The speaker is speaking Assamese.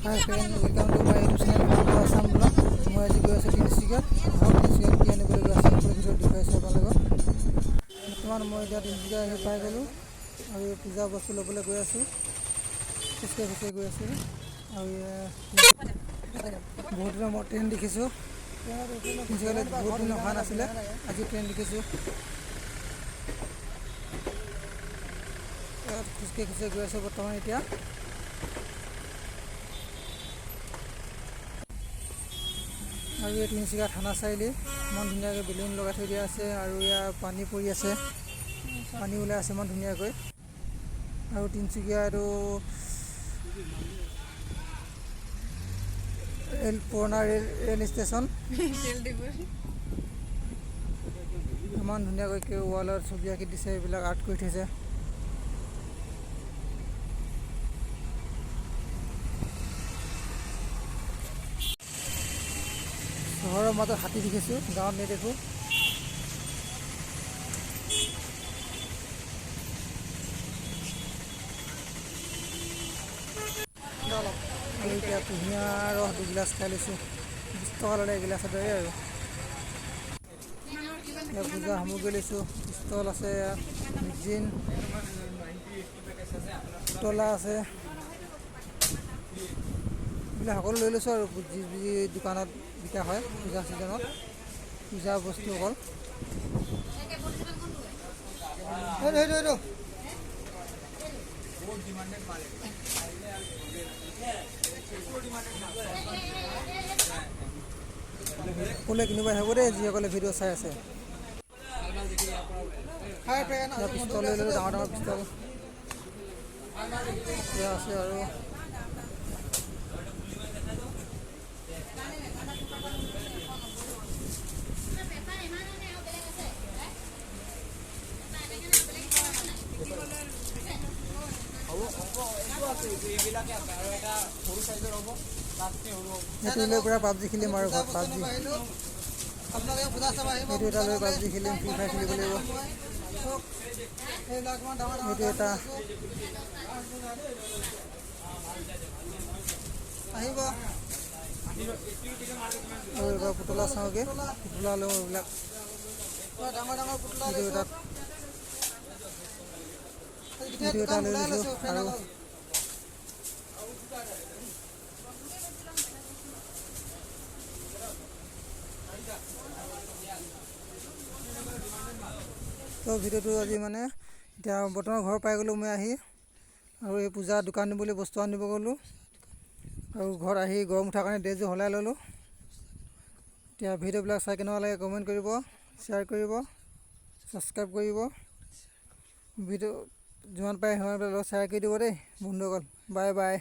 Hi friend, welcome to my YouTube channel Bamboo Assam Vlog. মই আজি গৈ আছোঁ তিনিচুকীয়াত কি আনিবলৈ গৈ আছোঁ ভিডিঅ'ত দেখুৱাইছোঁ আপোনালোকক। বৰ্তমান মই এতিয়া তিনিচুকীয়া আহি পাই গ'লোঁ আৰু এই পূজা বস্তু ল'বলৈ গৈ আছোঁ। খোজকাঢ়ি গৈ আছোঁ আৰু বহুত দিনৰ মই ট্ৰেইন দেখিছোঁ। তিনিচুকীয়ালৈ বহুত দিন অহা নাছিলে, আজি ট্ৰেইন দেখিছোঁ। খোজকাঢ়ি গৈ আছোঁ বৰ্তমান এতিয়া। আৰু এই তিনিচুকীয়া থানা চাৰিআলি ইমান ধুনীয়াকৈ বেলুন লগাই থৈ দিয়া আছে আৰু ইয়াৰ পানী পৰি আছে, পানী ওলাই আছে ইমান ধুনীয়াকৈ। আৰু তিনিচুকীয়া এইটো পুৰণা ৰেল ষ্টেচন, ইমান ধুনীয়াকৈ ৱালত ছবি আঁকি দিছে, এইবিলাক আৰ্ট কৰি থৈছে। চহৰৰ মাজত হাতী দেখিছোঁ, গাঁৱত নেদেখোঁ। আৰু এতিয়া কুঁহিয়াৰ ৰস 2 গিলাচ খাই লৈছোঁ, 20 টকা ল'লে এগিলাচৰ দৰে আৰু। এতিয়া পূজা সামগ্ৰী লৈছোঁ, পিষ্টল আছে, মেগজিন, পুতলা আছে, এইবিলাক সকলো লৈ লৈছোঁ আৰু যি দোকানত বিকা হয় পূজা ছিজনত, পূজা বস্তু অকল। সকলোৱে কিনিব আহিব দেই, যিসকলে ভিডিঅ' চাই আছে। পিষ্টল লৈ ল'লোঁ, ডাঙৰ পিষ্টল আছে আৰু এইটো লৈ পূৰা পাবজি খেলিম আৰু ঘৰত পাবজি, এইটো এটা লৈ পাবজি খেলিম, ফ্ৰী ফায়াৰ খেলিব লাগিব। এইটো এটা আহিব আৰু এইবাৰ পুতলা চাওঁগৈ, পুতলা লওঁ এইবিলাক। এইটো এটা লৈ লৈছোঁ আৰু তো ভিডিঅ'টো আজি মানে এতিয়া বৰ্তমান ঘৰ পাই গ'লোঁ মই আহি, আৰু এই পূজা দোকান দিবলৈ বস্তু আনিব গ'লোঁ আৰু ঘৰত আহি গৰম উঠাৰ কাৰণে ড্ৰেছযোৰ সলাই ল'লোঁ। এতিয়া ভিডিঅ'বিলাক চাই কেনেকুৱা লাগে কমেণ্ট কৰিব, শ্বেয়াৰ কৰিব, ছাবস্ক্ৰাইব কৰিব। ভিডিঅ' যিমান পাৰে সিমান শ্বেয়াৰ কৰি দিব দেই বন্ধুসকল। Bye bye.